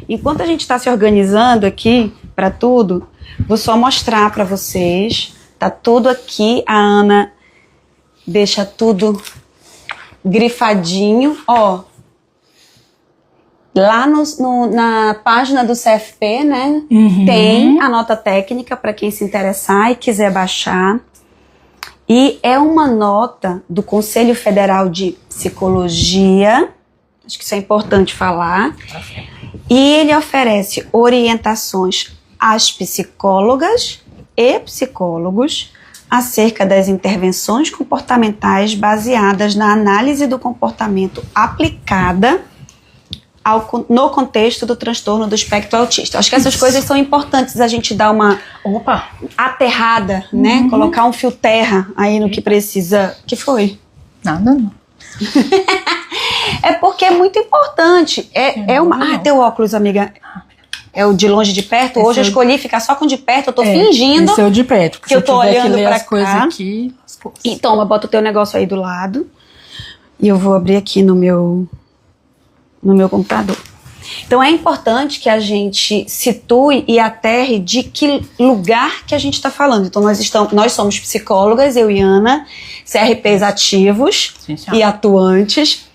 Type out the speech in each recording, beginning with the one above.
Enquanto a gente está se organizando aqui para tudo, vou só mostrar para vocês. Tá tudo aqui. A Ana deixa tudo grifadinho. Lá na página do CFP, né? Tem a nota técnica para quem se interessar e quiser baixar. E é uma nota do Conselho Federal de Psicologia. Acho que isso é importante falar. E ele oferece orientações às psicólogas e psicólogos acerca das intervenções comportamentais baseadas na análise do comportamento aplicada no contexto do transtorno do espectro autista. Acho que essas coisas são importantes a gente dar uma aterrada, né? Colocar um fio terra aí no que precisa. O que foi? Nada, não. É porque é muito importante. Teu óculos, amiga. É o de longe de perto. Hoje eu escolhi ficar só com de perto. Eu tô fingindo. Esse é o de perto. Que eu tô olhando pra as coisas aqui. E toma, bota o teu negócio aí do lado. E eu vou abrir aqui no meu computador. Então é importante que a gente situe e aterre de que lugar que a gente está falando. Então nós somos psicólogas, eu e Ana, CRPs ativos e atuantes,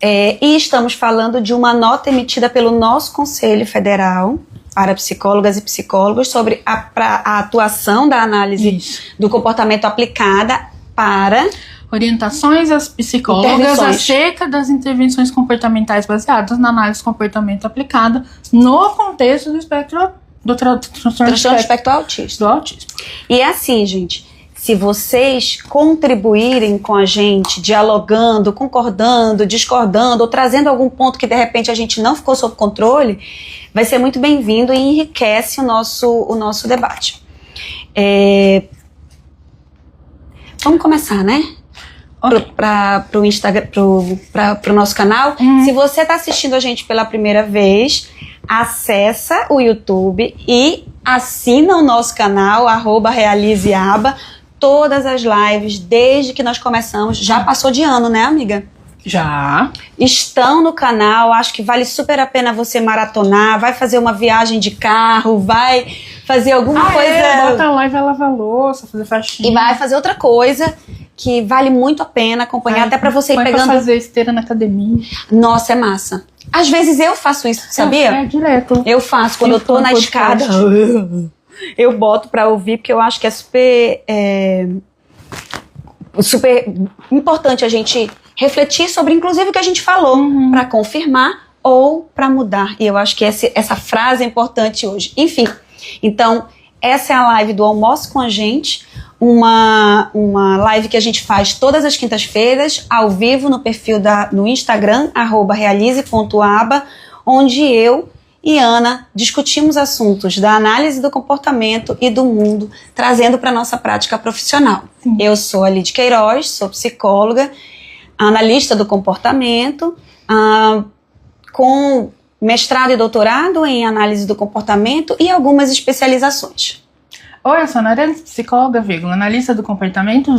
e estamos falando de uma nota emitida pelo nosso Conselho Federal para psicólogas e psicólogos sobre a atuação da análise do comportamento aplicada para orientações às psicólogas acerca das intervenções comportamentais baseadas na análise do comportamento aplicada no contexto do espectro do transtorno do espectro autista. Do autismo. E é assim, gente, se vocês contribuírem com a gente, dialogando, concordando, discordando, ou trazendo algum ponto que de repente a gente não ficou sob controle, vai ser muito bem-vindo e enriquece o nosso debate. Vamos começar, né? Para o Instagram, para o nosso canal. Se você está assistindo a gente pela primeira vez, acessa o YouTube e assina o nosso canal, @realizeaba. Todas as lives, desde que nós começamos, já passou de ano, né, amiga? Já. Estão no canal, acho que vale super a pena você maratonar, vai fazer uma viagem de carro, vai fazer alguma coisa... Bota a live, vai lavar louça, fazer faxina. E vai fazer outra coisa que vale muito a pena acompanhar, até pra você ir pegando... Pra fazer esteira na academia. Nossa, é massa. Às vezes eu faço isso, sabia? Direto. Eu faço, quando eu tô na escada, eu boto pra ouvir, porque eu acho que é super importante a gente refletir sobre, inclusive, o que a gente falou, pra confirmar ou pra mudar. E eu acho que essa frase é importante hoje. Enfim, então, essa é a live do Almoço com a Gente, uma live que a gente faz todas as quintas-feiras, ao vivo, no perfil no Instagram, @realize.aba, onde eu e Ana discutimos assuntos da análise do comportamento e do mundo, trazendo para a nossa prática profissional. Sim. Eu sou a Lidy Queiroz, sou psicóloga, analista do comportamento, com mestrado e doutorado em análise do comportamento e algumas especializações. Oi, eu sou Ana, psicóloga, analista do comportamento,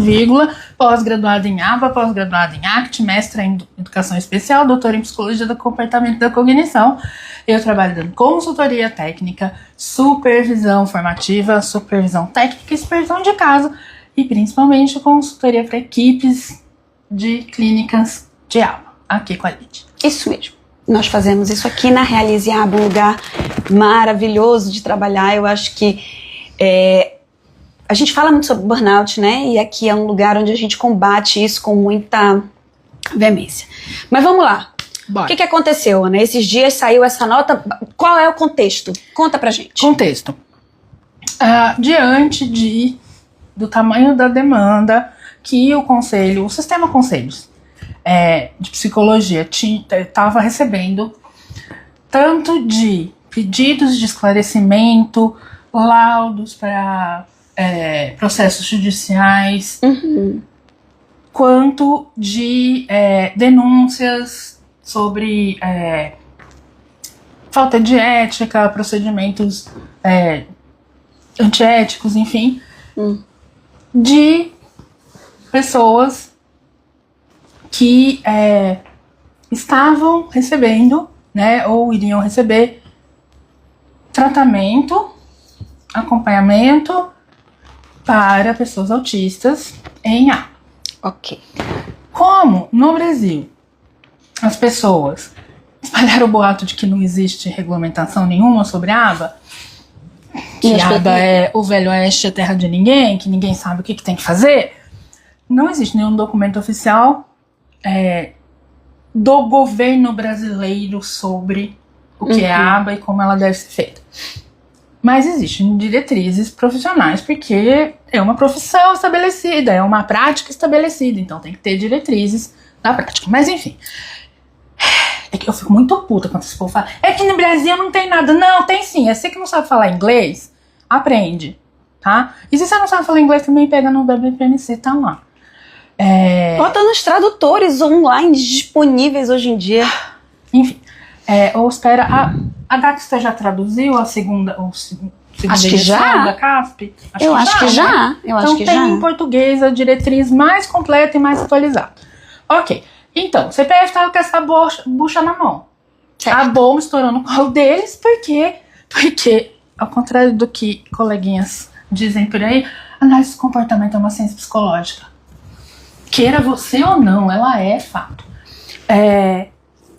pós-graduada em ABA, pós-graduada em ACT, mestra em educação especial, doutora em psicologia do comportamento e da cognição. Eu trabalho dando consultoria técnica, supervisão formativa, supervisão técnica e supervisão de caso, e principalmente consultoria para equipes de clínicas de alma, aqui com a Lidy. Isso mesmo. Nós fazemos isso aqui na Realize Aba, um lugar maravilhoso de trabalhar. Eu acho que a gente fala muito sobre burnout, né? E aqui é um lugar onde a gente combate isso com muita veemência. Mas vamos lá. Bora. O que aconteceu, Ana? Esses dias saiu essa nota. Qual é o contexto? Conta pra gente. Contexto. Diante do tamanho da demanda que o sistema conselhos de psicologia estava recebendo, tanto de pedidos de esclarecimento, laudos para processos judiciais, quanto de denúncias sobre falta de ética, procedimentos antiéticos, enfim, de pessoas que estavam recebendo, né, ou iriam receber tratamento, acompanhamento para pessoas autistas em aba. Ok. Como no Brasil as pessoas espalharam o boato de que não existe regulamentação nenhuma sobre a aba, que a aba é o Velho Oeste, a terra de ninguém, que ninguém sabe o que tem que fazer, não existe nenhum documento oficial do governo brasileiro sobre o que é a aba e como ela deve ser feita. Mas existem diretrizes profissionais, porque é uma profissão estabelecida, é uma prática estabelecida, então tem que ter diretrizes na prática. Mas enfim, é que eu fico muito puta quando esse povo fala, é que no Brasil não tem nada. Não, tem sim. É você que não sabe falar inglês, aprende, tá? E se você não sabe falar inglês, também pega no WPMC, tá lá. Bota nos tradutores online disponíveis hoje em dia. Enfim, ou espera... A Daxter já traduziu a segunda acho que já. Da CASP? Eu acho que já. Né? Então tem em português a diretriz mais completa e mais atualizada. Ok. Então, o CPF estava com essa bucha na mão. Certo. A bomba estourou no colo deles, porque, ao contrário do que coleguinhas dizem por aí, análise de comportamento é uma ciência psicológica. Queira você ou não, ela é fato.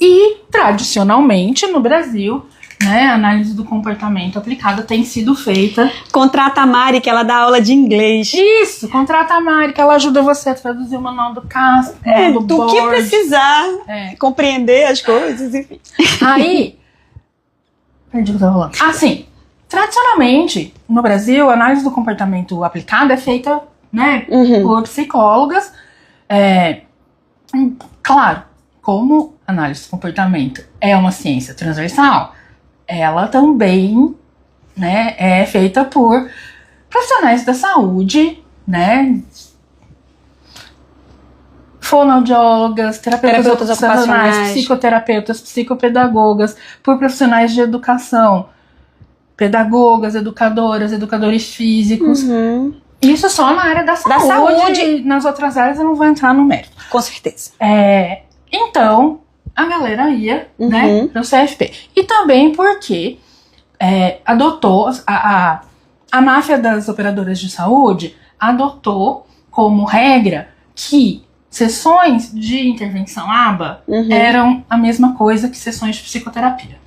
E, tradicionalmente, no Brasil, né, a análise do comportamento aplicada tem sido feita... Contrata a Mari, que ela dá aula de inglês. Isso, contrata a Mari, que ela ajuda você a traduzir o manual do CASP, do do board. que precisar, compreender as coisas, enfim. Aí, perdi o que eu tava falando. Assim, tradicionalmente, no Brasil, a análise do comportamento aplicada é feita, né, por psicólogas. Claro, como análise do comportamento é uma ciência transversal, ela também, né, é feita por profissionais da saúde, né, fonoaudiólogas, terapeutas ocupacionais, psicoterapeutas, psicopedagogas, por profissionais de educação, pedagogas, educadoras, educadores físicos. Isso só na área da saúde. Nas outras áreas eu não vou entrar no mérito. Com certeza. Então, a galera ia, né, pro CFP. E também porque adotou, a máfia das operadoras de saúde adotou como regra que sessões de intervenção ABA eram a mesma coisa que sessões de psicoterapia.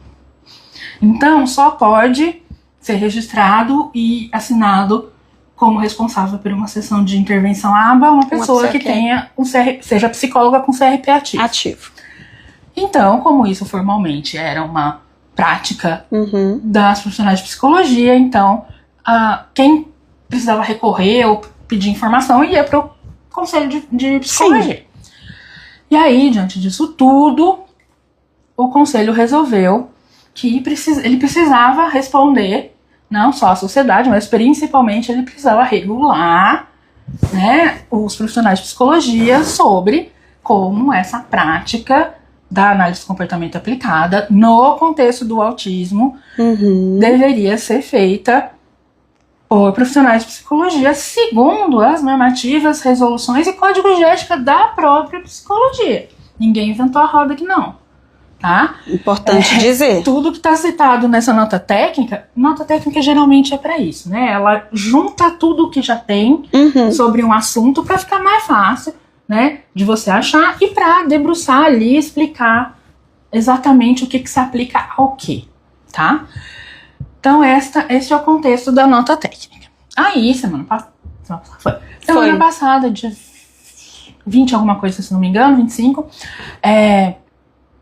Então, só pode ser registrado e assinado como responsável por uma sessão de intervenção ABA uma pessoa que tenha seja psicóloga com CRP ativo. Então, como isso formalmente era uma prática das profissionais de psicologia, então quem precisava recorrer ou pedir informação ia para o conselho de psicologia. Sim. E aí, diante disso tudo, o conselho resolveu que ele precisava responder, não só a sociedade, mas principalmente ele precisava regular, né, os profissionais de psicologia sobre como essa prática da análise de comportamento aplicada no contexto do autismo deveria ser feita por profissionais de psicologia segundo as normativas, resoluções e código de ética da própria psicologia. Ninguém inventou a roda aqui não. Tá? Importante dizer. Tudo que está citado nessa nota técnica geralmente é para isso, né? Ela junta tudo o que já tem sobre um assunto para ficar mais fácil, né, de você achar e para debruçar ali e explicar exatamente o que se aplica ao que, tá? Então esse é o contexto da nota técnica. Aí, semana passada, dia 20 alguma coisa, se não me engano, 25,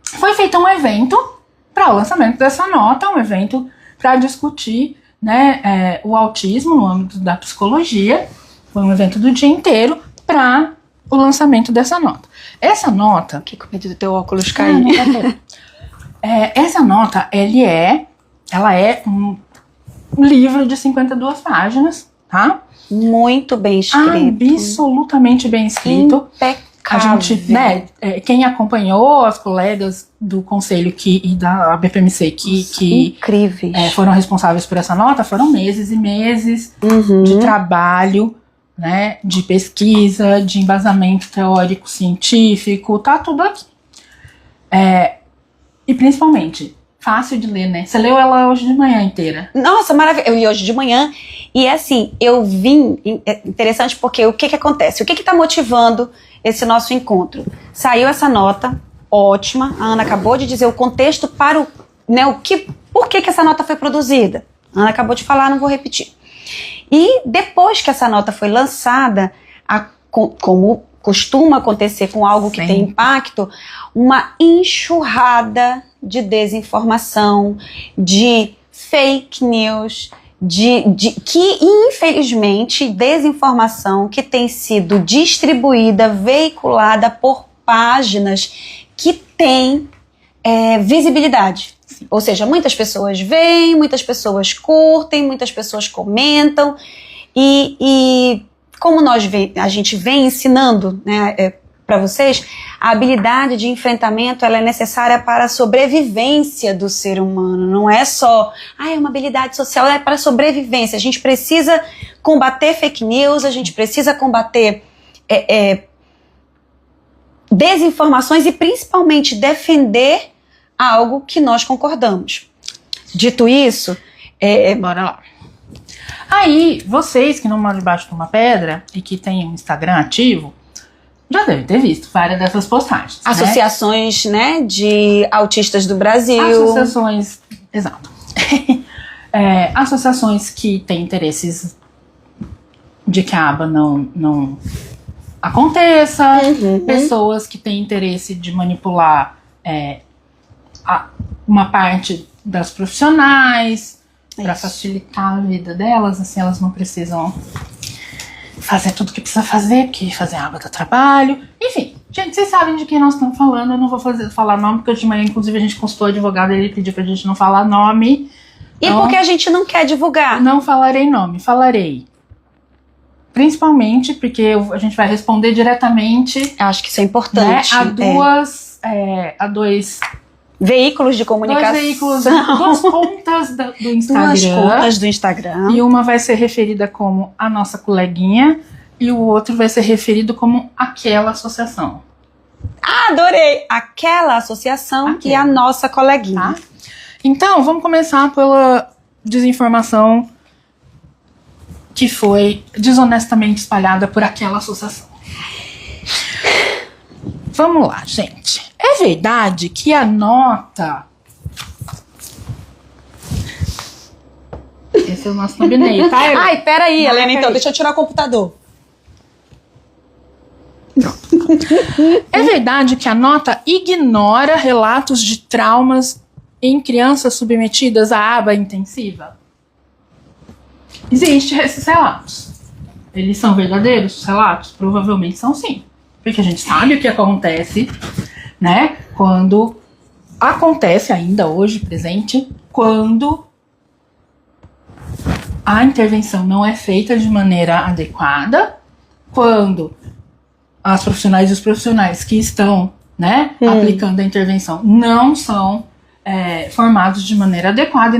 foi feito um evento para o lançamento dessa nota, um evento para discutir, né, o autismo no âmbito da psicologia. Foi um evento do dia inteiro para o lançamento dessa nota. Essa nota... Que com medo do teu óculos cair. Essa nota, ela é um livro de 52 páginas, tá? Muito bem escrito. Absolutamente bem escrito. Impecável. A gente, né, quem acompanhou, as colegas do conselho e da BPMC que foram responsáveis por essa nota, foram meses e meses de trabalho, né, de pesquisa, de embasamento teórico científico, tá tudo aqui. E principalmente, fácil de ler, né? Você leu ela hoje de manhã inteira. Nossa, maravilha. Eu li hoje de manhã e assim, eu vim, é interessante porque o que acontece? O que está motivando esse nosso encontro? Saiu essa nota, ótima, a Ana acabou de dizer o contexto para por que essa nota foi produzida. A Ana acabou de falar, não vou repetir. E depois que essa nota foi lançada, como costuma acontecer com algo que tem impacto, uma enxurrada de desinformação, de fake news, que infelizmente desinformação que tem sido distribuída, veiculada por páginas que têm visibilidade. Ou seja, muitas pessoas veem, muitas pessoas curtem, muitas pessoas comentam e como a gente vem ensinando, né, para vocês, a habilidade de enfrentamento ela é necessária para a sobrevivência do ser humano. Não é só, é uma habilidade social, é para a sobrevivência. A gente precisa combater fake news, a gente precisa combater desinformações e principalmente defender algo que nós concordamos. Dito isso, bora lá. Aí, vocês que não moram debaixo de uma pedra e que têm um Instagram ativo, já devem ter visto várias dessas postagens. Associações, né, de autistas do Brasil. Associações, exato. Associações que têm interesses de que a aba não aconteça, pessoas que têm interesse de manipular uma parte das profissionais para facilitar a vida delas, assim elas não precisam fazer tudo que precisa fazer, porque fazer a aba dá trabalho. Enfim, gente, vocês sabem de quem nós estamos falando, eu não vou falar nome, porque hoje de manhã, inclusive, a gente consultou o advogado, ele pediu pra gente não falar nome. E então, porque a gente não quer divulgar. Não falarei nome, falarei. Principalmente porque a gente vai responder diretamente. Eu acho que isso é importante. Né, a dois veículos de comunicação. Duas contas do Instagram. Duas contas do Instagram. E uma vai ser referida como a nossa coleguinha e o outro vai ser referido como aquela associação. Adorei! Aquela associação e a nossa coleguinha. Tá? Então, vamos começar pela desinformação que foi desonestamente espalhada por aquela associação. Vamos lá, gente. É verdade que a nota... Esse é o nosso thumbnail, tá? Ai, peraí, Helena, então, deixa eu tirar o computador. É verdade que a nota ignora relatos de traumas em crianças submetidas à aba intensiva? Existem esses relatos. Eles são verdadeiros, os relatos? Provavelmente são sim. Porque a gente sabe o que acontece, né? Quando acontece ainda hoje, presente, quando a intervenção não é feita de maneira adequada, quando as profissionais e os profissionais que estão, né, aplicando a intervenção não são formados de maneira adequada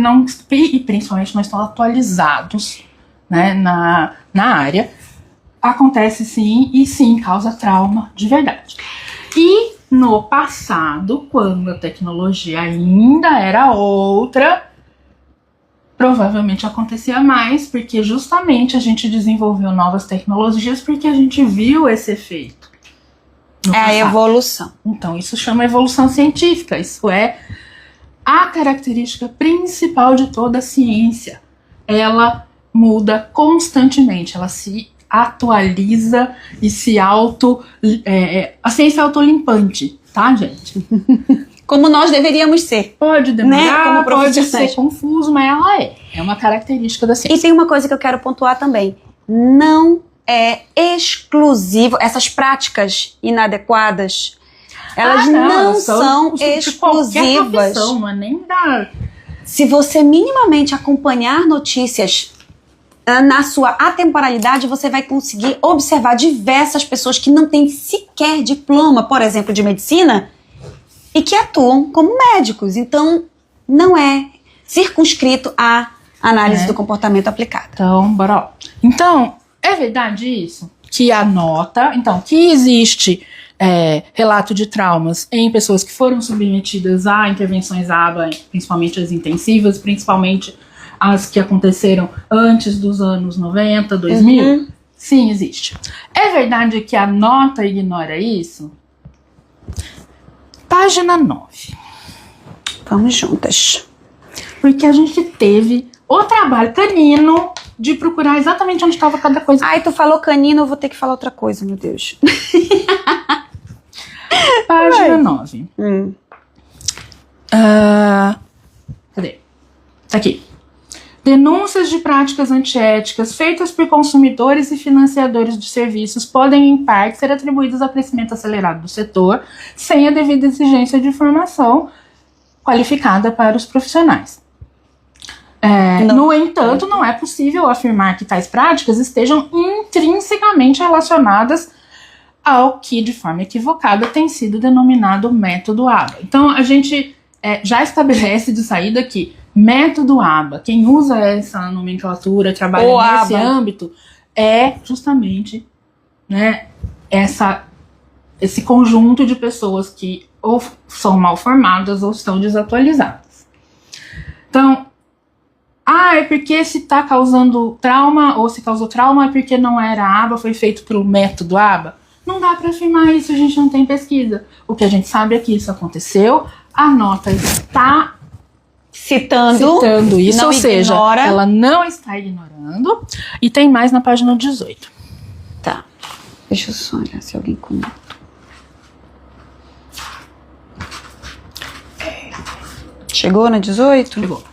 e principalmente não estão atualizados, né, na área, acontece sim e sim causa trauma de verdade. E no passado, quando a tecnologia ainda era outra, provavelmente acontecia mais, porque justamente a gente desenvolveu novas tecnologias porque a gente viu esse efeito. É a evolução. Então, isso chama evolução científica. Isso é a característica principal de toda a ciência. Ela muda constantemente, ela se atualiza e se a ciência é autolimpante, tá, gente? Como nós deveríamos ser. Pode demorar, né? Como pode ser confuso, mas ela é. É uma característica da ciência. E tem uma coisa que eu quero pontuar também. Não é exclusivo, essas práticas inadequadas, elas não são exclusivas. Não é nem da... Se você minimamente acompanhar notícias na sua atemporalidade, você vai conseguir observar diversas pessoas que não têm sequer diploma, por exemplo, de medicina, e que atuam como médicos. Então, não é circunscrito à análise do comportamento aplicada. Então, bora lá. Então, é verdade isso? Que a nota... Então, que existe relato de traumas em pessoas que foram submetidas a intervenções ABA, principalmente as intensivas, principalmente as que aconteceram antes dos anos 90, 2000? Sim, existe. É verdade que a nota ignora isso? Página 9. Vamos juntas. Porque a gente teve o trabalho canino de procurar exatamente onde estava cada coisa. Ai, tu falou canino, eu vou ter que falar outra coisa, meu Deus. Página 9. Cadê? Tá aqui. Denúncias de práticas antiéticas feitas por consumidores e financiadores de serviços podem, em parte, ser atribuídas ao crescimento acelerado do setor, sem a devida exigência de formação qualificada para os profissionais. No entanto, não é possível afirmar que tais práticas estejam intrinsecamente relacionadas ao que, de forma equivocada, tem sido denominado método ABA. Então, a gente já estabelece de saída que método ABA, quem usa essa nomenclatura, trabalha nesse âmbito, é justamente, né, esse conjunto de pessoas que ou são mal formadas ou estão desatualizadas. Então, é porque se está causando trauma, ou se causou trauma é porque não era ABA, foi feito pelo método ABA. Não dá para afirmar isso, a gente não tem pesquisa. O que a gente sabe é que isso aconteceu, a nota está citando isso, ou seja, ela não está ignorando. E tem mais na página 18. Tá. Deixa eu só olhar se alguém comentou. Chegou na 18? Chegou.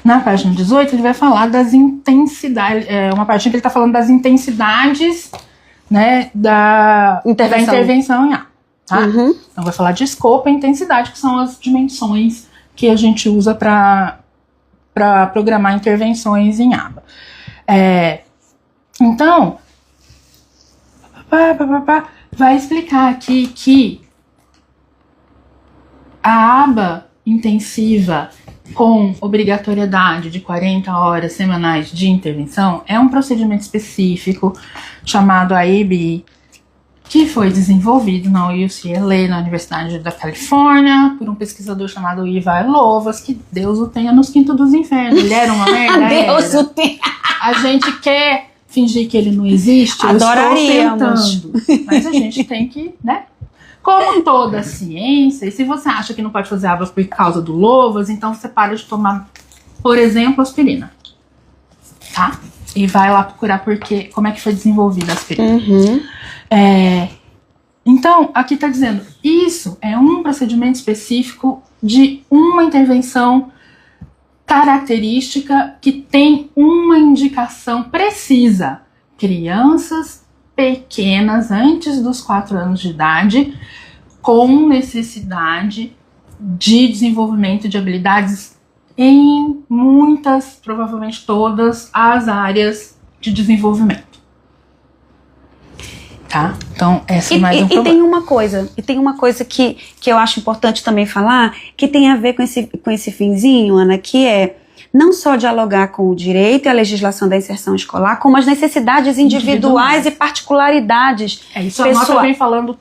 Na página 18 ele vai falar das intensidades, uma página que ele está falando das intensidades, né, da intervenção em A. Tá? Então vai falar de escopo e intensidade, que são as dimensões que a gente usa para programar intervenções em ABA. Então, vai explicar aqui que a ABA intensiva com obrigatoriedade de 40 horas semanais de intervenção é um procedimento específico chamado ABI, que foi desenvolvido na UCLA, na Universidade da Califórnia, por um pesquisador chamado Ivar Lovaas, que Deus o tenha nos quintos dos infernos. Ele era uma merda? Deus o tenha! A gente quer fingir que ele não existe? Adoraríamos. Eu estou tentando. Mas a gente tem que, né? Como toda ciência, e se você acha que não pode fazer ABA por causa do Lovaas, então você para de tomar, por exemplo, aspirina. Tá? E vai lá procurar como é que foi desenvolvida a aspirina. Então, aqui está dizendo, isso é um procedimento específico de uma intervenção característica que tem uma indicação precisa. Crianças pequenas, antes dos 4 anos de idade, com necessidade de desenvolvimento de habilidades em muitas, provavelmente todas, as áreas de desenvolvimento. Tá? Então, essa é mais um problema. E tem uma coisa que eu acho importante também falar, que tem a ver com esse finzinho, Ana, que é não só dialogar com o direito e a legislação da inserção escolar, como as necessidades individuais e particularidades isso pessoais. A nota vem falando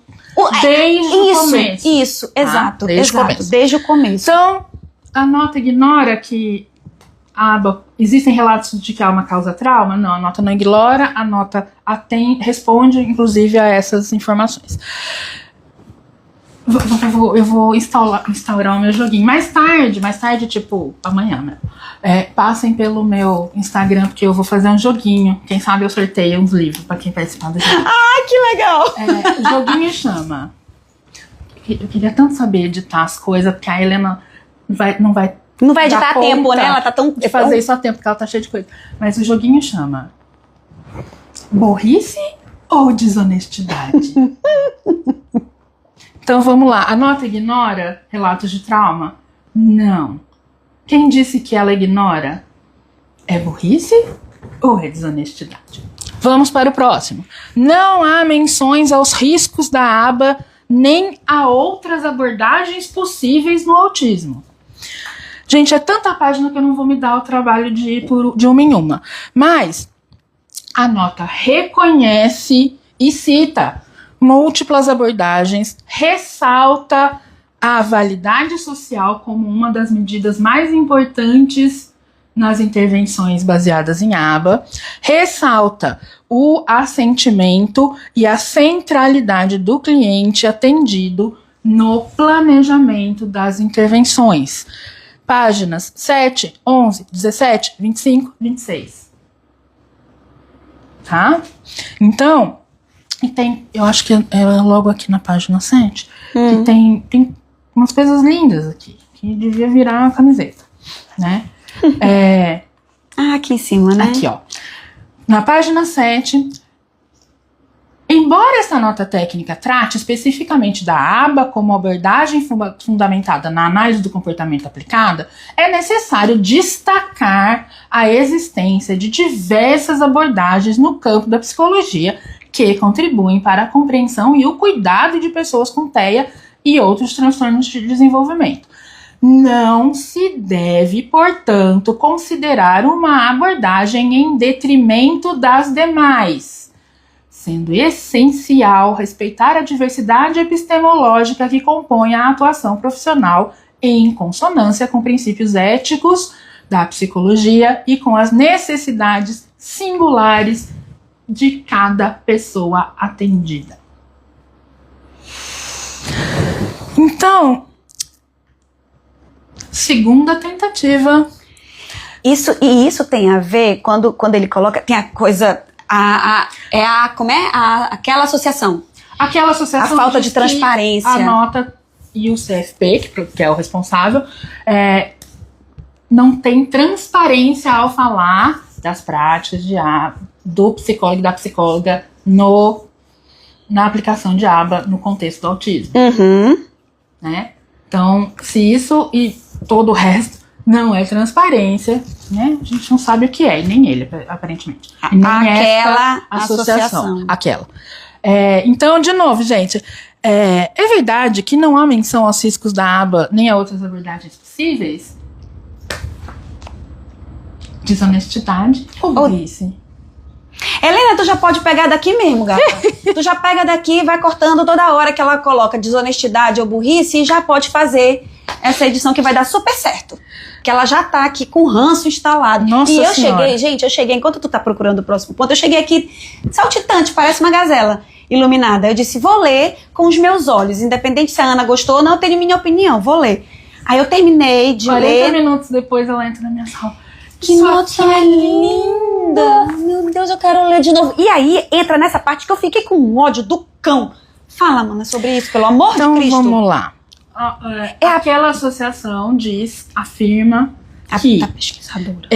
desde o começo. Isso, exato. Desde o começo. Então, a nota ignora que existem relatos de que há uma causa trauma? Não, a nota não ignora, a nota responde, inclusive, a essas informações. Eu vou instaurar o meu joguinho. Mais tarde, tipo, amanhã, né? Passem pelo meu Instagram, porque eu vou fazer um joguinho. Quem sabe eu sorteio uns livros pra quem participar do joguinho. Ai, que legal! O joguinho chama... Eu queria tanto saber editar as coisas, porque a Helena não vai editar a tempo, né? Ela tá tão... de fazer isso a tempo, porque ela tá cheia de coisa. Mas o joguinho chama... Burrice ou desonestidade? Então vamos lá. A nota ignora relatos de trauma? Não. Quem disse que ela ignora? É burrice ou é desonestidade? Vamos para o próximo. Não há menções aos riscos da ABA nem a outras abordagens possíveis no autismo. Gente, é tanta página que eu não vou me dar o trabalho de ir de uma em uma. Mas a nota reconhece e cita múltiplas abordagens, ressalta a validade social como uma das medidas mais importantes nas intervenções baseadas em aba, ressalta o assentimento e a centralidade do cliente atendido no planejamento das intervenções. Páginas 7, 11, 17, 25, 26. Tá? Então, e tem, eu acho que é logo aqui na página 7, que tem umas coisas lindas aqui, que devia virar uma camiseta, né? Aqui em cima, né? Aqui, ó. Na página 7, embora essa nota técnica trate especificamente da aba como abordagem fundamentada na análise do comportamento aplicada, é necessário destacar a existência de diversas abordagens no campo da psicologia que contribuem para a compreensão e o cuidado de pessoas com TEA e outros transtornos de desenvolvimento. Não se deve, portanto, considerar uma abordagem em detrimento das demais, sendo essencial respeitar a diversidade epistemológica que compõe a atuação profissional em consonância com princípios éticos da psicologia e com as necessidades singulares de cada pessoa atendida. Então, segunda tentativa. Isso tem a ver quando ele coloca, tem a coisa, aquela associação. Aquela associação. A falta de transparência. A nota e o CFP, que é o responsável, não tem transparência ao falar das práticas do psicólogo e da psicóloga na aplicação de aba no contexto do autismo. Né? Então, se isso e todo o resto não é transparência, né? A gente não sabe o que é, e nem ele, aparentemente. E nem aquela associação. Aquela. Então, de novo, gente, é verdade que não há menção aos riscos da aba nem a outras abordagens possíveis? Desonestidade ou burrice? Helena, tu já pode pegar daqui mesmo, gata. Tu já pega daqui e vai cortando toda hora que ela coloca desonestidade ou burrice e já pode fazer essa edição que vai dar super certo. Que ela já tá aqui com o ranço instalado. Nossa e senhora. eu cheguei, enquanto tu tá procurando o próximo ponto, eu cheguei aqui saltitante, parece uma gazela iluminada. Eu disse, vou ler com os meus olhos, independente se a Ana gostou ou não, eu tenho minha opinião, vou ler. Aí eu terminei de 40 ler. 40 minutos depois ela entra na minha sala. Que nota linda! Meu Deus, eu quero ler de novo. E aí, entra nessa parte que eu fiquei com um ódio do cão. Fala, mana, sobre isso, pelo amor de Cristo. Então, vamos lá. Aquela associação afirma que a pesquisadora.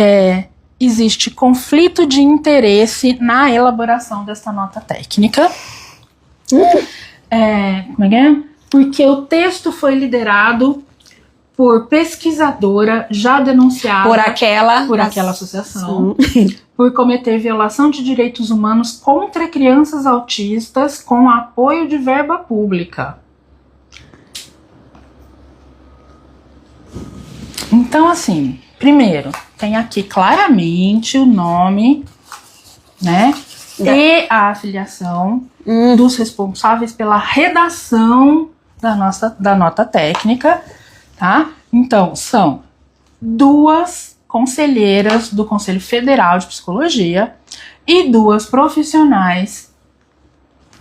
Existe conflito de interesse na elaboração dessa nota técnica. Como é que é? Porque o texto foi liderado por pesquisadora já denunciada por aquela associação por cometer violação de direitos humanos contra crianças autistas com apoio de verba pública. Então, assim, primeiro, tem aqui claramente o nome, né, e a afiliação dos responsáveis pela redação da nota técnica. Tá? Então, são 2 conselheiras do Conselho Federal de Psicologia e 2 profissionais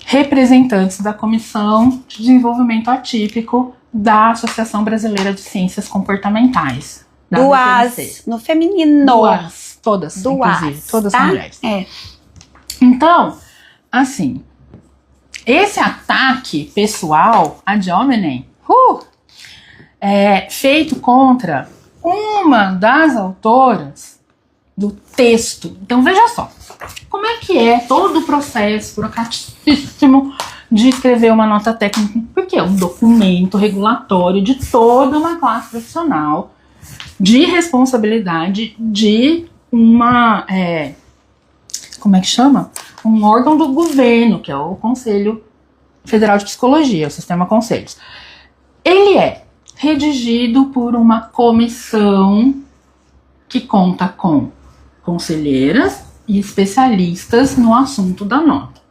representantes da Comissão de Desenvolvimento Atípico da Associação Brasileira de Ciências Comportamentais. Duas, no feminino. Todas, inclusive. Todas tá? são mulheres. Então, assim, esse ataque pessoal ad hominem, feito contra uma das autoras do texto. Então veja só, como é que é todo o processo burocraticíssimo de escrever uma nota técnica, porque é um documento regulatório de toda uma classe profissional de responsabilidade de uma, como é que chama? Um órgão do governo, que é o Conselho Federal de Psicologia, o Sistema Conselhos. Ele é redigido por uma comissão que conta com conselheiras e especialistas no assunto da nota.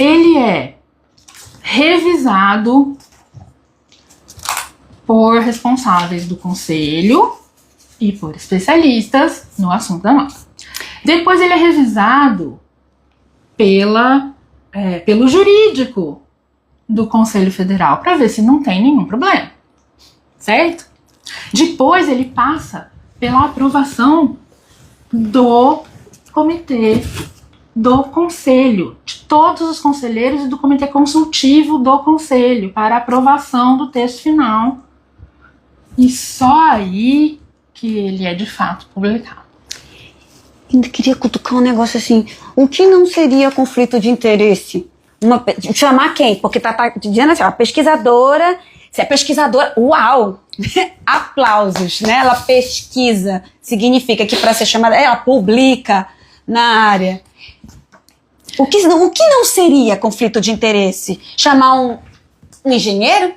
ele é revisado por responsáveis do conselho e por especialistas no assunto da nota. Depois ele é revisado pelo jurídico do Conselho Federal para ver se não tem nenhum problema, certo? Depois ele passa pela aprovação do comitê do conselho, de todos os conselheiros e do comitê consultivo do conselho para aprovação do texto final. E só aí que ele é de fato publicado. Ainda queria cutucar um negócio assim. O que não seria conflito de interesse? Chamar quem? Porque tá dizendo assim, ó, pesquisadora. Se é pesquisadora, uau! Aplausos, né? Ela pesquisa. Significa que para ser chamada, ela publica na área. O que não seria conflito de interesse? Chamar um engenheiro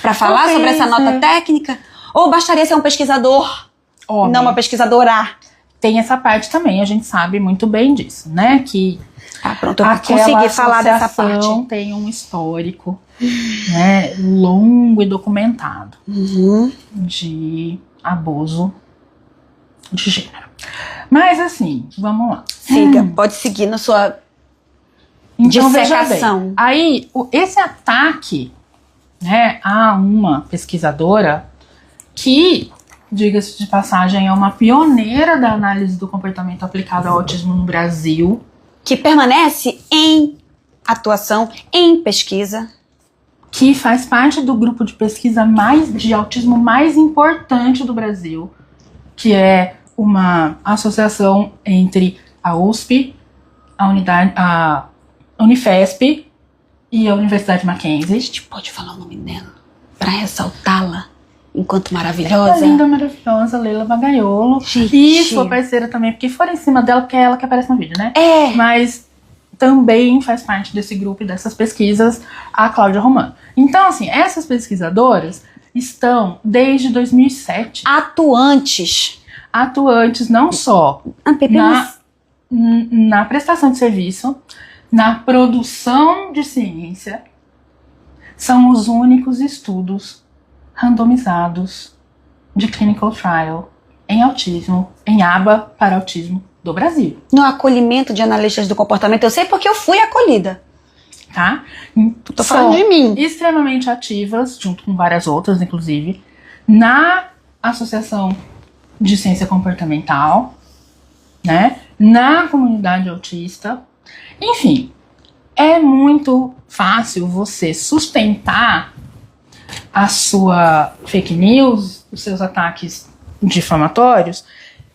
para falar sobre essa nota técnica? Ou bastaria ser um pesquisador, Homem. não uma pesquisadora? Tem essa parte também, a gente sabe muito bem disso, né? Que pronto, eu consegui falar dessa parte. Tem um histórico, né, longo e documentado de abuso de gênero. Mas assim, vamos lá. Siga, pode seguir na sua então, dissecação. Aí, esse ataque, né, a uma pesquisadora que, diga-se de passagem, é uma pioneira da análise do comportamento aplicado ao autismo no Brasil. Que permanece em atuação, em pesquisa. Que faz parte do grupo de pesquisa de autismo mais importante do Brasil. Que é uma associação entre a USP, a Unifesp e a Universidade Mackenzie. A gente pode falar o nome dela para ressaltá-la enquanto maravilhosa. A linda, maravilhosa Leila Bagaiolo. E sua parceira também, porque foram em cima dela, porque é ela que aparece no vídeo, né? É. Mas também faz parte desse grupo e dessas pesquisas a Cláudia Romano. Então, assim, essas pesquisadoras estão desde 2007 atuantes não só na prestação de serviço, na produção de ciência. São os únicos estudos randomizados de clinical trial em autismo, em aba para autismo do Brasil. No acolhimento de analistas do comportamento, eu sei porque eu fui acolhida. Tá? Tô falando de mim. Extremamente ativas, junto com várias outras, inclusive, na Associação de Ciência Comportamental, né? Na comunidade autista. Enfim, é muito fácil você sustentar a sua fake news, os seus ataques difamatórios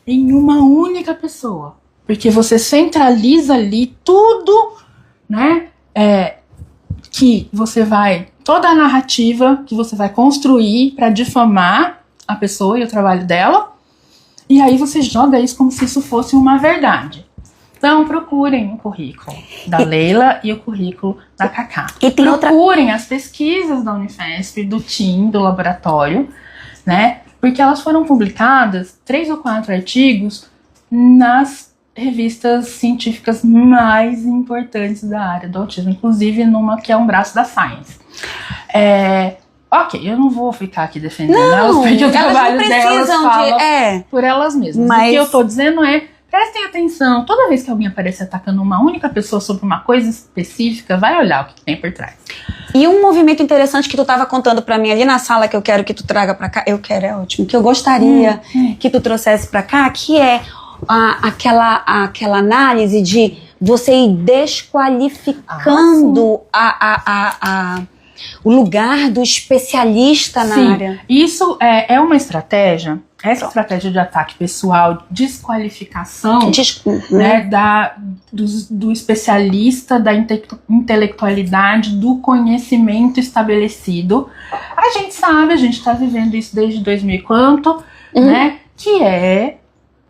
em uma única pessoa. Porque você centraliza ali tudo, né? Que você vai... Toda a narrativa que você vai construir para difamar a pessoa e o trabalho dela. E aí você joga isso como se isso fosse uma verdade. Então procurem o currículo da Leila e o currículo da Cacá. E tem procurem as pesquisas da Unifesp, do TIM, do laboratório, né? Porque elas foram publicadas, 3 ou 4 artigos, nas revistas científicas mais importantes da área do autismo, inclusive numa que é um braço da Science. Ok, eu não vou ficar aqui defendendo elas, porque o trabalho delas fala por elas mesmas. Mas... O que eu tô dizendo é, prestem atenção, toda vez que alguém aparecer atacando uma única pessoa sobre uma coisa específica, vai olhar o que tem por trás. E um movimento interessante que tu tava contando pra mim ali na sala, que eu quero que tu traga pra cá, é ótimo, que eu gostaria que tu trouxesse pra cá, que é aquela análise de você ir desqualificando o lugar do especialista na área. Isso é uma estratégia. Essa estratégia de ataque pessoal, desqualificação né, do especialista, da intelectualidade, do conhecimento estabelecido. A gente sabe, a gente está vivendo isso desde 2000 e quanto, né, que é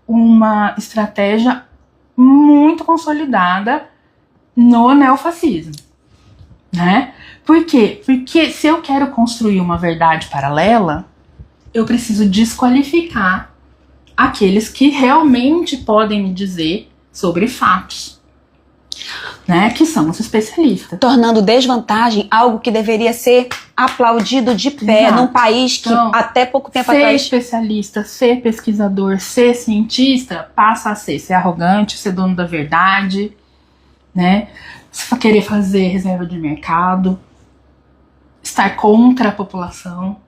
uma estratégia muito consolidada no neofascismo. Né? Por quê? Porque se eu quero construir uma verdade paralela, eu preciso desqualificar aqueles que realmente podem me dizer sobre fatos. né? Que são os especialistas. Tornando desvantagem algo que deveria ser aplaudido de pé. Exato. Num país que Então, até pouco tempo ser atrás... especialista, ser pesquisador, ser cientista, passa a ser arrogante, ser dono da verdade, né? Querer fazer reserva de mercado, estar contra a população.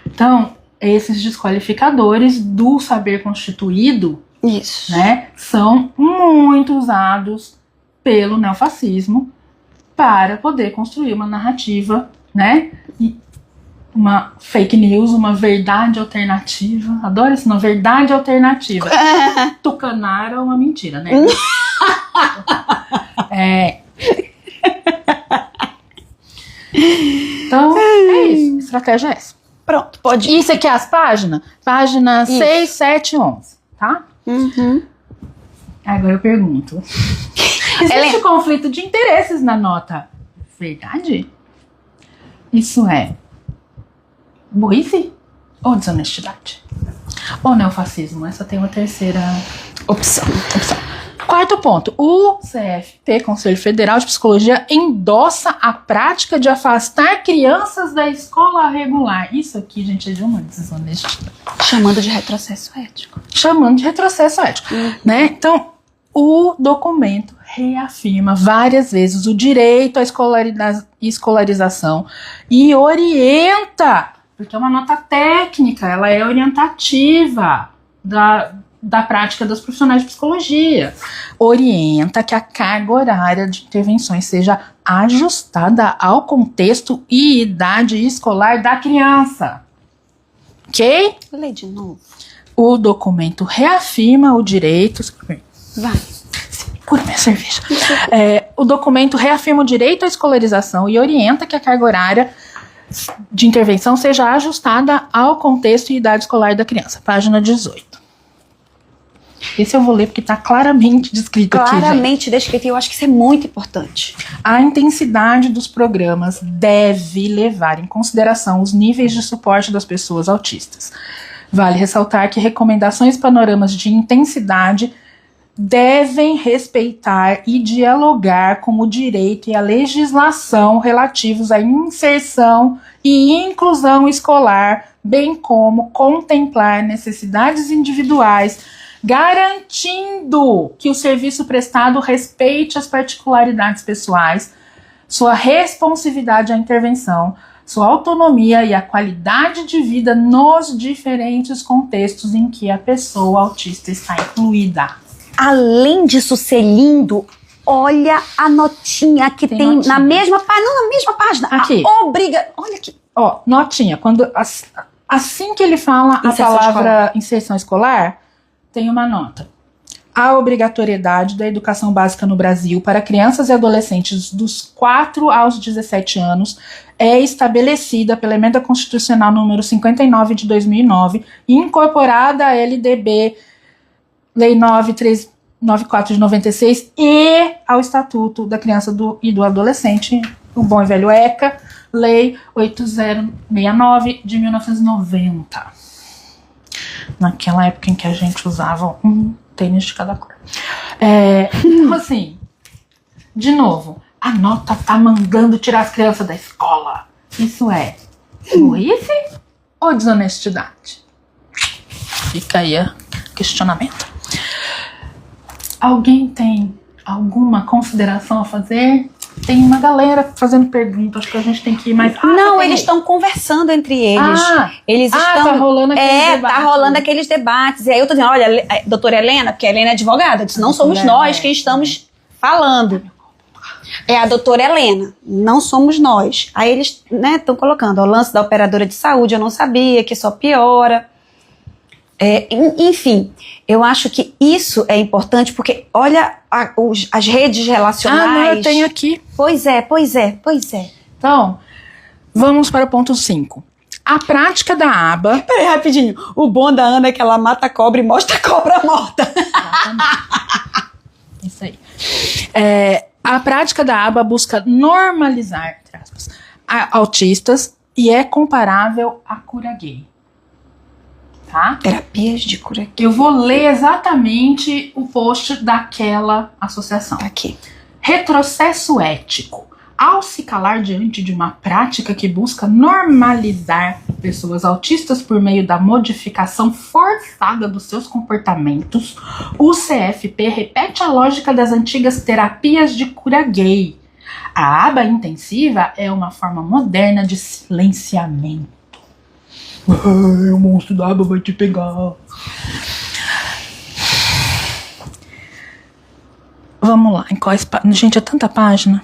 Então, esses desqualificadores do saber constituído, Isso. né, são muito usados pelo neofascismo para poder construir uma narrativa, né, uma fake news, uma verdade alternativa. Adoro isso, uma verdade alternativa. Tucanara é uma mentira, né? Então, é isso. A estratégia é essa. Pronto, pode ir. Isso aqui é as páginas? Página 6, 7 e 11, tá? Uhum. Agora eu pergunto. Existe conflito de interesses na nota? Verdade? Isso é burrice ou desonestidade? Ou neofascismo? Essa tem uma terceira opção. Quarto ponto. O CFP, Conselho Federal de Psicologia, endossa a prática de afastar crianças da escola regular. Isso aqui, gente, é de uma desonestidade. Chamando de retrocesso ético. Né? Então, o documento reafirma várias vezes o direito à escolarização e orienta, porque é uma nota técnica, ela é orientativa da prática dos profissionais de psicologia. Orienta que a carga horária de intervenções seja ajustada ao contexto e idade escolar da criança. Ok? Lê de novo. O documento reafirma o direito... Vai. Segura minha cerveja. O documento reafirma o direito à escolarização e orienta que a carga horária de intervenção seja ajustada ao contexto e idade escolar da criança. Página 18. Esse eu vou ler porque está claramente descrito aqui. Claramente descrito, e eu acho que isso é muito importante. A intensidade dos programas deve levar em consideração os níveis de suporte das pessoas autistas. Vale ressaltar que recomendações e panoramas de intensidade devem respeitar e dialogar com o direito e a legislação relativos à inserção e inclusão escolar, bem como contemplar necessidades individuais, garantindo que o serviço prestado respeite as particularidades pessoais, sua responsividade à intervenção, sua autonomia e a qualidade de vida nos diferentes contextos em que a pessoa autista está incluída. Além disso ser lindo, olha a notinha que tem notinha. na mesma página. Não, na mesma página. Aqui. Olha aqui. Ó, notinha. Quando, assim que ele fala Inserção a palavra inserção escolar, tem uma nota. A obrigatoriedade da educação básica no Brasil para crianças e adolescentes dos 4 aos 17 anos é estabelecida pela Emenda Constitucional número 59 de 2009 e incorporada à LDB Lei 9394 de 96 e ao Estatuto da Criança e do Adolescente, o bom e velho ECA, Lei 8069 de 1990. Naquela época em que a gente usava um tênis de cada cor. Então, assim, de novo, a nota tá mandando tirar as crianças da escola. Isso é burrice ou desonestidade? Fica aí o questionamento. Alguém tem alguma consideração a fazer? Tem uma galera fazendo perguntas, acho que a gente tem que ir mais... Não, eles estão conversando entre eles. Eles estão... tá rolando aqueles debates. Tá rolando aqueles debates. E aí eu tô dizendo, olha, doutora Helena, porque a Helena é advogada, disse, não somos nós quem estamos falando. É a doutora Helena, não somos nós. Aí eles, né, estão colocando, o lance da operadora de saúde, eu não sabia, que só piora. Enfim, eu acho que isso é importante, porque olha as redes relacionais. Não, eu tenho aqui. Pois é. Então, vamos para o ponto 5. A prática da aba... Peraí, rapidinho. O bom da Ana é que ela mata a cobra e mostra a cobra morta. Isso aí. A prática da aba busca normalizar, entre aspas, autistas e é comparável à cura gay. Tá? Terapias de cura gay. Eu vou ler exatamente o post daquela associação. Tá aqui. Retrocesso ético. Ao se calar diante de uma prática que busca normalizar pessoas autistas por meio da modificação forçada dos seus comportamentos, o CFP repete a lógica das antigas terapias de cura gay. A aba intensiva é uma forma moderna de silenciamento. O monstro da aba vai te pegar. Vamos lá, gente, é tanta página.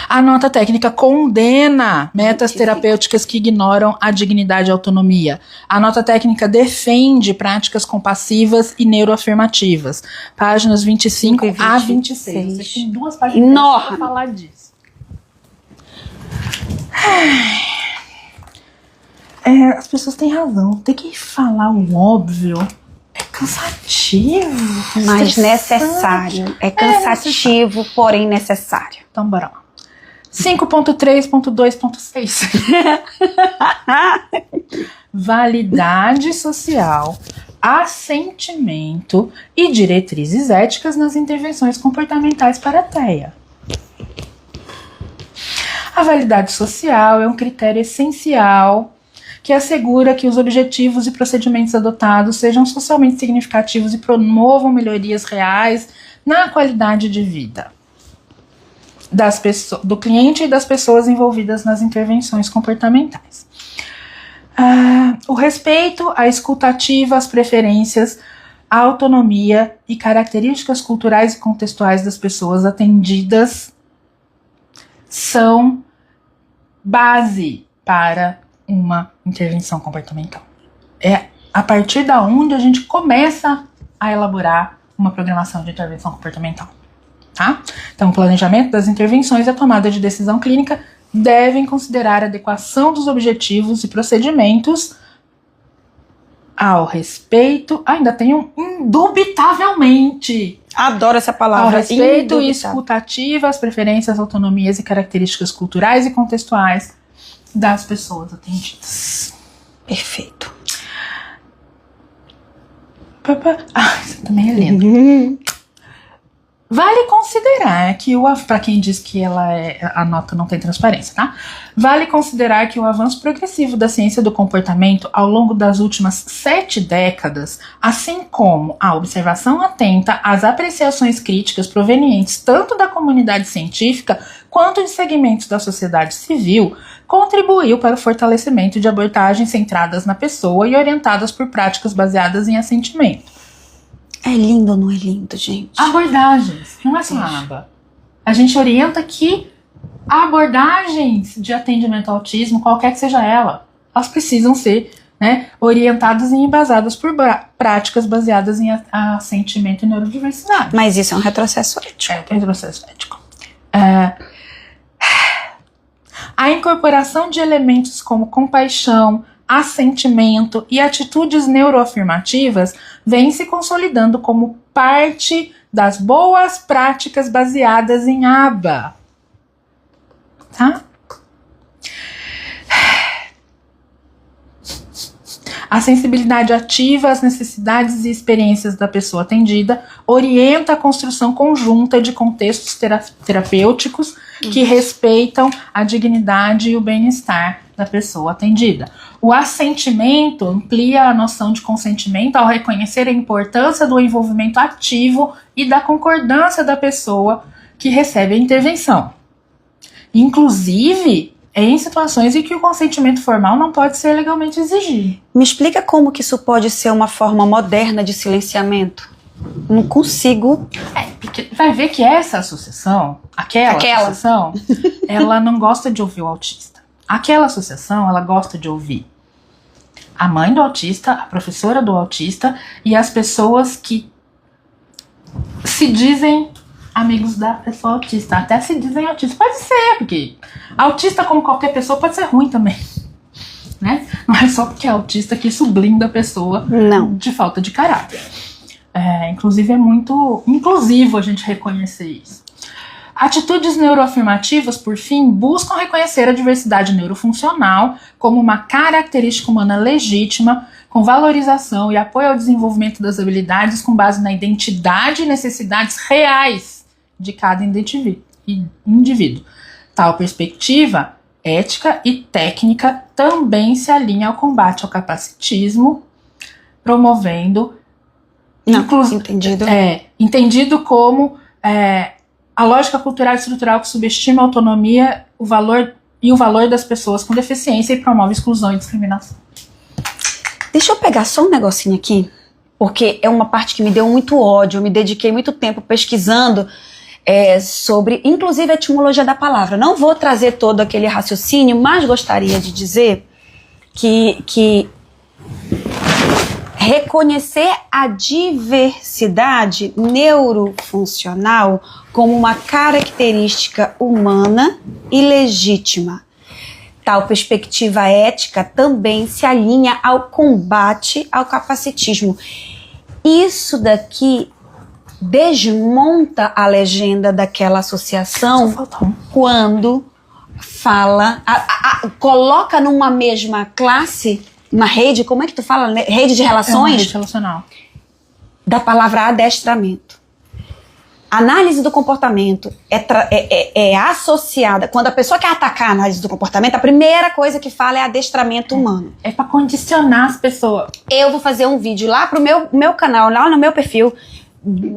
A nota técnica condena metas terapêuticas que ignoram a dignidade e a autonomia. A nota técnica defende práticas compassivas e neuroafirmativas. Páginas 25 a 26. Você tem 2 páginas para falar disso. As pessoas têm razão. Tem que falar o óbvio. É cansativo. Mas necessário. É cansativo, porém necessário. Então, bora lá. 5.3.2.6 Validade social, assentimento e diretrizes éticas nas intervenções comportamentais para a TEA. A validade social é um critério essencial que assegura que os objetivos e procedimentos adotados sejam socialmente significativos e promovam melhorias reais na qualidade de vida do cliente e das pessoas envolvidas nas intervenções comportamentais. O respeito, a escuta ativa, as preferências, a autonomia e características culturais e contextuais das pessoas atendidas são base para uma intervenção comportamental. É a partir da onde a gente começa a elaborar uma programação de intervenção comportamental. Tá? Então, o planejamento das intervenções e a tomada de decisão clínica devem considerar a adequação dos objetivos e procedimentos ao respeito. Ainda tem um indubitavelmente. Adoro essa palavra. Ao respeito e escuta ativa, as preferências, autonomias e características culturais e contextuais das pessoas atendidas. Perfeito. Isso também é lindo. Vale considerar que para quem diz que a nota não tem transparência, tá? Vale considerar que o avanço progressivo da ciência do comportamento ao longo das últimas 7 décadas, assim como a observação atenta às apreciações críticas provenientes tanto da comunidade científica quanto de segmentos da sociedade civil, contribuiu para o fortalecimento de abordagens centradas na pessoa e orientadas por práticas baseadas em assentimento. É lindo ou não é lindo, gente? Abordagens, não é só a aba. A gente orienta que abordagens de atendimento ao autismo, qualquer que seja ela, elas precisam ser, né, orientadas e embasadas por práticas baseadas em assentimento e neurodiversidade. Mas isso é um retrocesso ético. É um retrocesso ético. A incorporação de elementos como compaixão, assentimento e atitudes neuroafirmativas vem se consolidando como parte das boas práticas baseadas em aba. Tá? A sensibilidade ativa às necessidades e experiências da pessoa atendida orienta a construção conjunta de contextos terapêuticos que respeitam a dignidade e o bem-estar da pessoa atendida. O assentimento amplia a noção de consentimento ao reconhecer a importância do envolvimento ativo e da concordância da pessoa que recebe a intervenção. Inclusive, em situações em que o consentimento formal não pode ser legalmente exigido. Me explica como que isso pode ser uma forma moderna de silenciamento? Não consigo. Porque vai ver que essa associação, aquela associação, ela não gosta de ouvir o autista. Aquela associação, ela gosta de ouvir a mãe do autista, a professora do autista e as pessoas que se dizem amigos da pessoa autista. Até se dizem autista. Pode ser, porque autista, como qualquer pessoa, pode ser ruim também. Né? Não é só porque é autista que isso blinda a pessoa de falta de caráter. Inclusive, é muito inclusivo a gente reconhecer isso. Atitudes neuroafirmativas, por fim, buscam reconhecer a diversidade neurofuncional como uma característica humana legítima, com valorização e apoio ao desenvolvimento das habilidades com base na identidade e necessidades reais de cada indivíduo. Tal perspectiva, ética e técnica também se alinha ao combate ao capacitismo, promovendo entendido como a lógica cultural e estrutural que subestima a autonomia, o valor das pessoas com deficiência e promove exclusão e discriminação. Deixa eu pegar só um negocinho aqui, porque é uma parte que me deu muito ódio, eu me dediquei muito tempo pesquisando sobre, inclusive, a etimologia da palavra. Não vou trazer todo aquele raciocínio, mas gostaria de dizer que reconhecer a diversidade neurofuncional como uma característica humana e legítima. Tal perspectiva ética também se alinha ao combate ao capacitismo. Isso daqui desmonta a legenda daquela associação quando fala, coloca numa mesma classe, uma rede, como é que tu fala? Rede de relações? Uma rede relacional. Da palavra adestramento. Análise do comportamento é associada, quando a pessoa quer atacar a análise do comportamento, a primeira coisa que fala é adestramento humano. É para condicionar as pessoas. Eu vou fazer um vídeo lá pro meu canal, lá no meu perfil,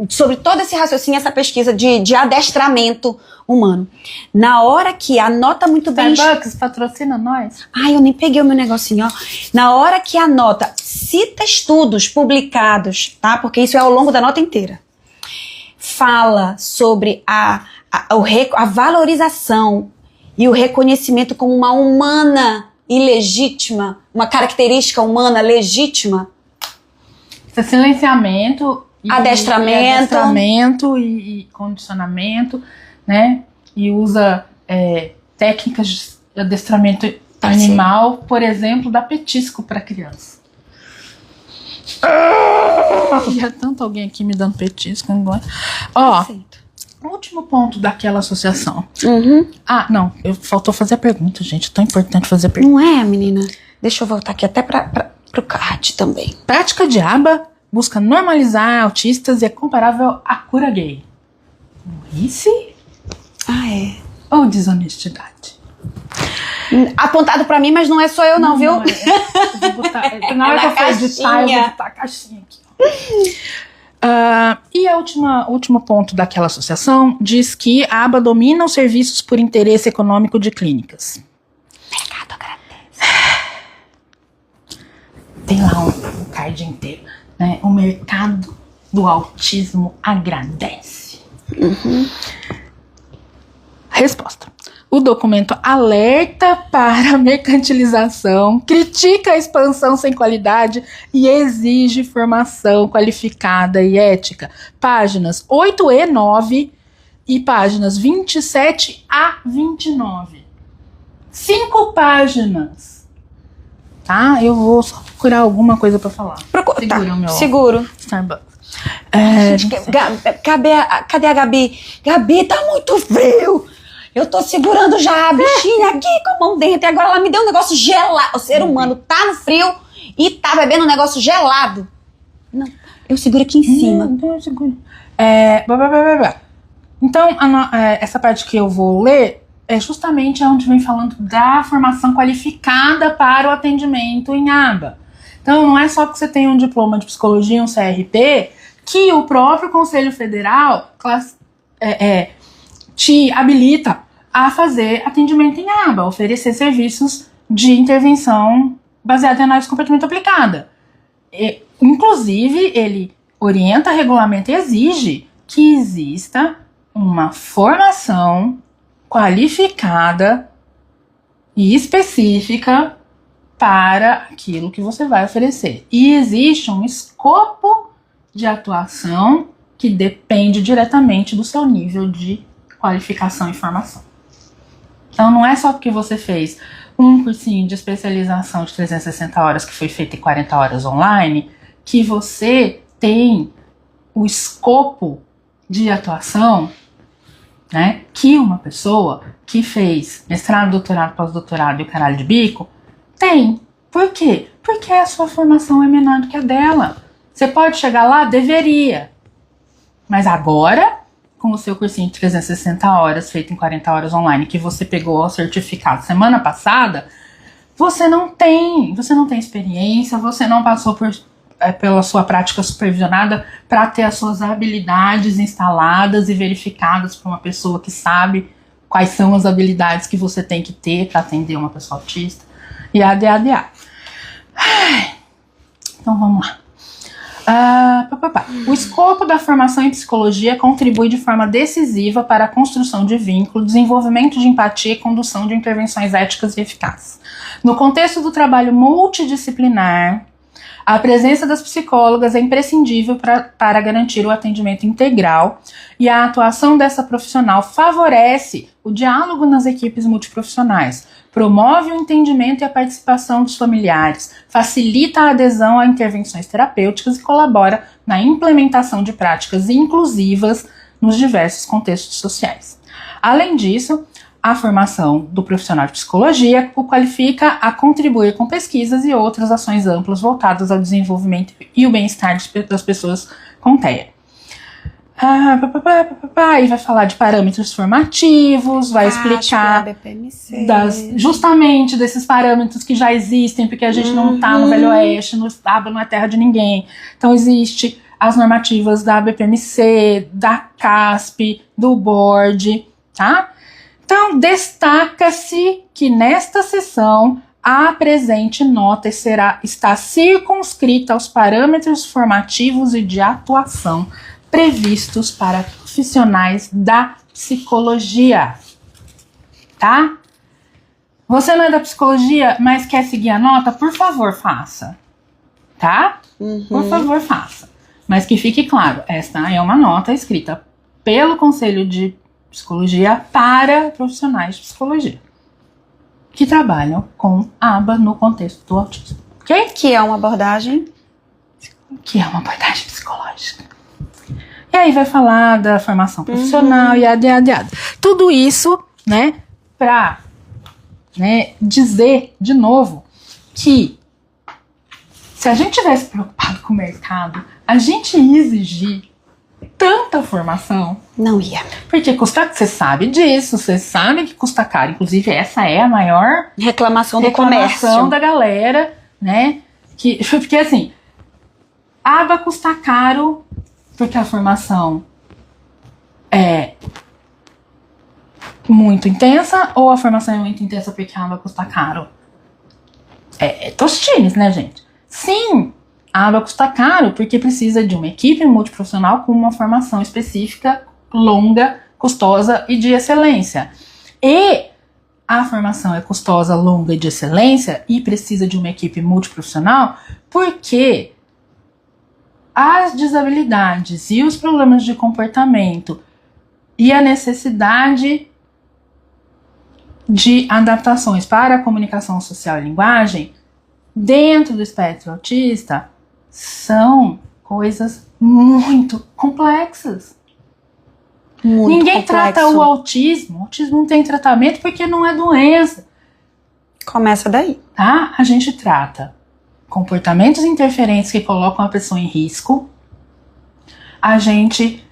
sobre todo esse raciocínio, essa pesquisa de adestramento humano. Na hora que anota muito bem... Starbucks patrocina nós. Ai, eu nem peguei o meu negocinho, ó. Na hora que anota, cita estudos publicados, tá? Porque isso é ao longo da nota inteira. Fala sobre a valorização e o reconhecimento como uma humana e legítima, uma característica humana legítima. Esse silenciamento... Adestramento e condicionamento, né? E usa técnicas de adestramento animal, por exemplo, dá petisco para criança. Queria tanto alguém aqui me dando petisco. Ó, o último ponto daquela associação. Não, faltou fazer a pergunta, gente. Tão importante fazer a pergunta. Não é, menina? Deixa eu voltar aqui até pro card também. Prática de aba busca normalizar autistas e é comparável à cura gay. Burrice? Ou desonestidade? Apontado pra mim, mas não é só eu não, viu? Eu vou botar, na hora que eu for editar, eu vou botar a caixinha aqui. E o último ponto daquela associação diz que a aba domina os serviços por interesse econômico de clínicas. Mercado agradece. Tem lá um card inteiro. Né? O mercado do autismo agradece. Resposta. O documento alerta para a mercantilização, critica a expansão sem qualidade e exige formação qualificada e ética. Páginas 8 e 9 e páginas 27 a 29. 5 páginas. Tá? Eu vou só procurar alguma coisa pra falar. Segura o meu seguro. Starbucks. Cadê a Gabi? Gabi, tá muito frio. Eu tô segurando já a bichinha aqui com a mão dentro. E agora ela me deu um negócio gelado. O ser humano tá no frio e tá bebendo um negócio gelado. Não, eu seguro aqui em cima. Então eu seguro. Então, essa parte que eu vou ler é justamente onde vem falando da formação qualificada para o atendimento em aba. Então, não é só que você tem um diploma de psicologia, um CRP, que o próprio Conselho Federal te habilita a fazer atendimento em aba, oferecer serviços de intervenção baseada em análise de comportamento aplicada. Inclusive, ele orienta, regulamenta e exige que exista uma formação qualificada e específica para aquilo que você vai oferecer. E existe um escopo de atuação que depende diretamente do seu nível de qualificação e formação. Então não é só porque você fez um cursinho de especialização de 360 horas que foi feito em 40 horas online que você tem o escopo de atuação, né, que uma pessoa que fez mestrado, doutorado, pós-doutorado e o caralho de bico tem. Por quê? Porque a sua formação é menor do que a dela. Você pode chegar lá? Deveria. Mas agora, com o seu cursinho de 360 horas, feito em 40 horas online, que você pegou o certificado semana passada, você não tem experiência, você não passou pela sua prática supervisionada para ter as suas habilidades instaladas e verificadas por uma pessoa que sabe quais são as habilidades que você tem que ter para atender uma pessoa autista. E ADADA. Então vamos lá. O escopo da formação em psicologia contribui de forma decisiva para a construção de vínculo, desenvolvimento de empatia e condução de intervenções éticas e eficazes. No contexto do trabalho multidisciplinar, a presença das psicólogas é imprescindível para garantir o atendimento integral, e a atuação dessa profissional favorece o diálogo nas equipes multiprofissionais, promove o entendimento e a participação dos familiares, facilita a adesão a intervenções terapêuticas e colabora na implementação de práticas inclusivas nos diversos contextos sociais. Além disso, a formação do profissional de psicologia o qualifica a contribuir com pesquisas e outras ações amplas voltadas ao desenvolvimento e o bem-estar das pessoas com TEA. E vai falar de parâmetros formativos, vai explicar justamente desses parâmetros que já existem, porque a gente não está no Velho Oeste, não é terra de ninguém. Então existe as normativas da BPMC, da CASP, do board, tá? Então, destaca-se que nesta sessão a presente nota está circunscrita aos parâmetros formativos e de atuação previstos para profissionais da psicologia, tá? Você não é da psicologia, mas quer seguir a nota? Por favor, faça, tá? Por favor, faça. Mas que fique claro, esta é uma nota escrita pelo Conselho de Psicologia para profissionais de psicologia que trabalham com aba no contexto do autismo, ok? Que é uma abordagem psicológica. E aí vai falar da formação profissional e ADA. Tudo isso, né, pra, né, dizer de novo que se a gente tivesse preocupado com o mercado, a gente ia exigir tanta formação. Não ia. Porque você sabe disso, você sabe que custa caro. Inclusive, essa é a maior reclamação do comércio da galera, né? Porque assim, aba custa caro porque a formação é muito intensa, ou a formação é muito intensa porque a aba custa caro? É tostines, né, gente? Sim, a aba custa caro porque precisa de uma equipe multiprofissional com uma formação específica, longa, custosa e de excelência. E a formação é custosa, longa e de excelência e precisa de uma equipe multiprofissional porque as desabilidades e os problemas de comportamento e a necessidade de adaptações para a comunicação social e linguagem dentro do espectro autista são coisas muito complexas. Ninguém trata o autismo. O autismo não tem tratamento porque não é doença. Começa daí. Tá? A gente trata comportamentos interferentes que colocam a pessoa em risco. A gente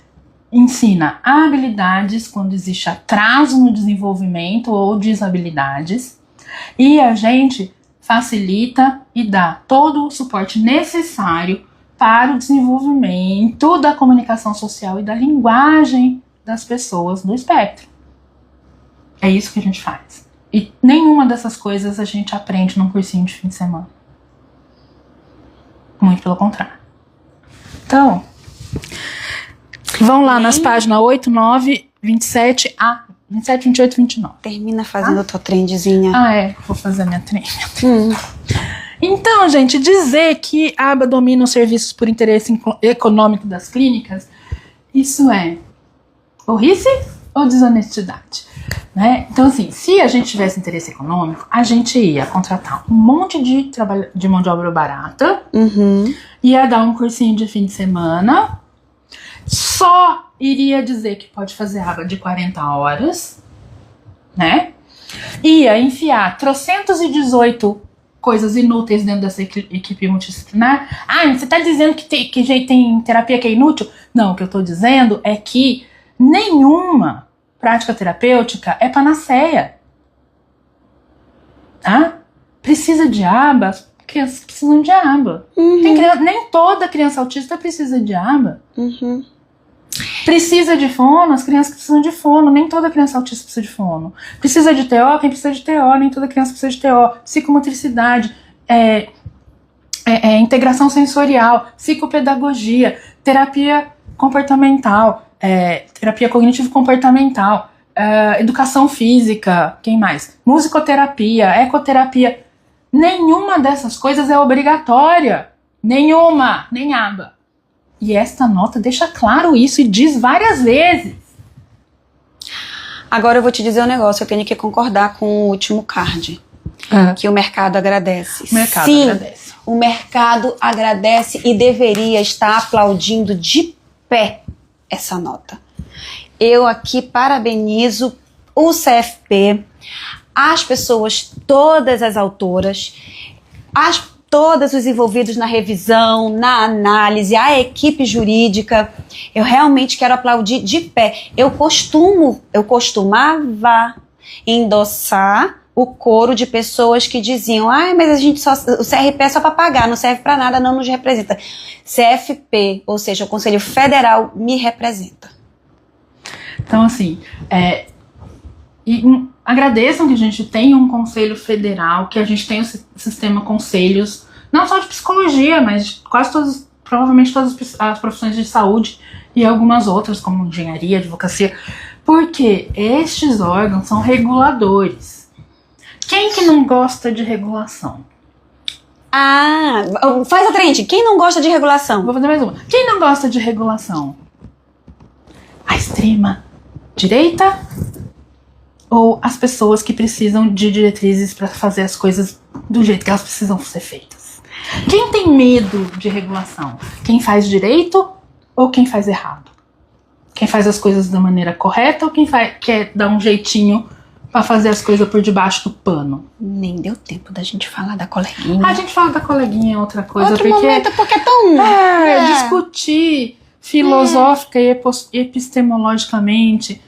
ensina habilidades quando existe atraso no desenvolvimento ou desabilidades. E a gente facilita e dá todo o suporte necessário para o desenvolvimento da comunicação social e da linguagem das pessoas do espectro. É isso que a gente faz. E nenhuma dessas coisas a gente aprende num cursinho de fim de semana. Muito pelo contrário. Então, vão lá nas páginas 8, 9, 27, 27, 28 e 29. Termina fazendo a tua trendezinha. Vou fazer a minha trend. Então, gente, dizer que a aba domina os serviços por interesse econômico das clínicas, isso é burrice ou desonestidade? Né? Então, assim, se a gente tivesse interesse econômico, a gente ia contratar um monte de mão de obra barata, ia dar um cursinho de fim de semana, só iria dizer que pode fazer aba de 40 horas, né? Ia enfiar 318 coisas inúteis dentro dessa equipe multidisciplinar. Você tá dizendo que tem terapia que é inútil? Não, o que eu tô dizendo é que nenhuma prática terapêutica é panaceia. Tá? Precisa de aba, crianças precisam de aba. Nem toda criança autista precisa de aba. Precisa de fono, as crianças precisam de fono. Nem toda criança autista precisa de fono. Precisa de TO, quem precisa de TO. Nem toda criança precisa de TO. Psicomotricidade, integração sensorial, psicopedagogia, terapia comportamental, terapia cognitivo-comportamental, educação física, quem mais? Musicoterapia, ecoterapia. Nenhuma dessas coisas é obrigatória. Nenhuma, nem aba. E esta nota deixa claro isso e diz várias vezes. Agora eu vou te dizer um negócio, eu tenho que concordar com o último card. Que o mercado agradece. Sim, agradece. O mercado agradece e deveria estar aplaudindo de pé essa nota. Eu aqui parabenizo o CFP, as pessoas, todas as autoras, todos os envolvidos na revisão, na análise, a equipe jurídica. Eu realmente quero aplaudir de pé. Eu costumava endossar o coro de pessoas que diziam: mas o CRP é só para pagar, não serve para nada, não nos representa. CFP, ou seja, o Conselho Federal, me representa. Então, assim, agradeçam que a gente tem um Conselho Federal, que a gente tem o sistema conselhos, não só de psicologia, mas de quase todas, provavelmente todas as profissões de saúde e algumas outras, como engenharia, advocacia, porque estes órgãos são reguladores. Quem que não gosta de regulação? Faz a frente. Quem não gosta de regulação? Vou fazer mais uma. Quem não gosta de regulação? A extrema direita ou as pessoas que precisam de diretrizes para fazer as coisas do jeito que elas precisam ser feitas? Quem tem medo de regulação? Quem faz direito ou quem faz errado? Quem faz as coisas da maneira correta ou quem quer dar um jeitinho pra fazer as coisas por debaixo do pano? Nem deu tempo da gente falar da coleguinha. A gente fala da coleguinha é outra coisa. Outro momento, porque é tão... discutir filosófica e epistemologicamente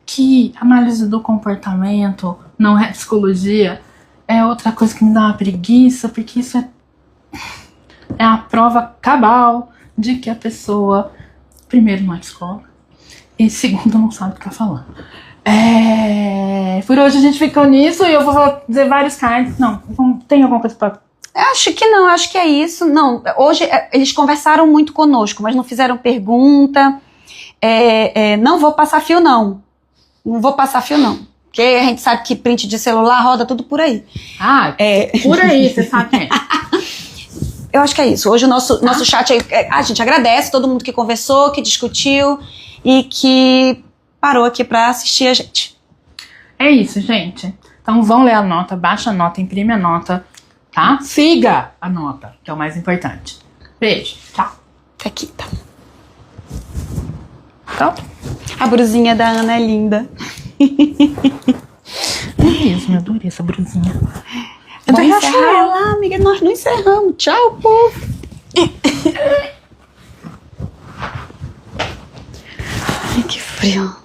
que análise do comportamento não é psicologia é outra coisa que me dá uma preguiça, porque isso é a prova cabal de que a pessoa, primeiro, não é psicóloga e segundo, não sabe o que tá falando. Por hoje a gente ficou nisso e eu vou dizer vários cards. Não, tem alguma coisa pra... Acho que não, acho que é isso. Não, hoje eles conversaram muito conosco, mas não fizeram pergunta. Não vou passar fio, não. Não vou passar fio, não. Porque a gente sabe que print de celular roda tudo por aí. Por aí, você sabe. Eu acho que é isso. Hoje o nosso chat, a gente agradece todo mundo que conversou, que discutiu e que parou aqui pra assistir a gente. É isso, gente. Então vão ler a nota, baixa a nota, imprime a nota, tá? Siga a nota, que é o mais importante. Beijo, tchau. Tá aqui, tá. Então, a brusinha da Ana é linda. É mesmo, eu adorei essa brusinha. Eu tô encerrar lá, amiga. Nós não encerramos. Tchau, povo. Ai, que frio.